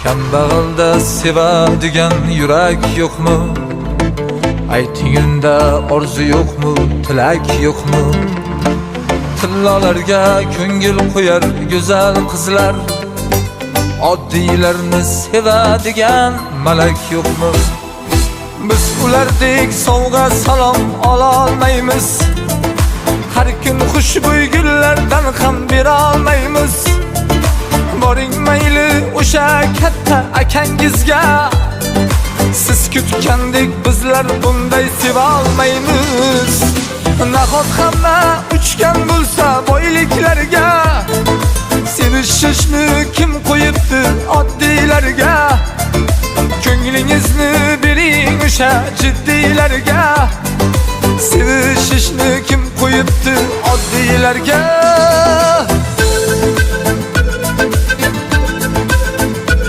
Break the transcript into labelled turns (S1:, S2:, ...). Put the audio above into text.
S1: Kambag'alda sevadigan yurak yo'qmi? Aytingunda orzu yo'qmi, tilak yo'qmi? Tillolarga ko'ngil qo'yar go'zal qizlar, oddiylarni sevadigan malak yo'qmi? Biz ulardek sovg'a salom ola olmaymiz, har kun xushbo'y gullardan ham bera olmaymiz. Boring mayli o'sha katta akangizga, siz kutgandek bizlar bunday seva olmaymiz. Nahot hamma uchgan bo'lsa boyliklarga, sevishishni kim qo'yibdi oddiylarga? Ko'nglingizni bering o'sha jiddiylarga, sevishishni kim qo'yibdi oddiylarga?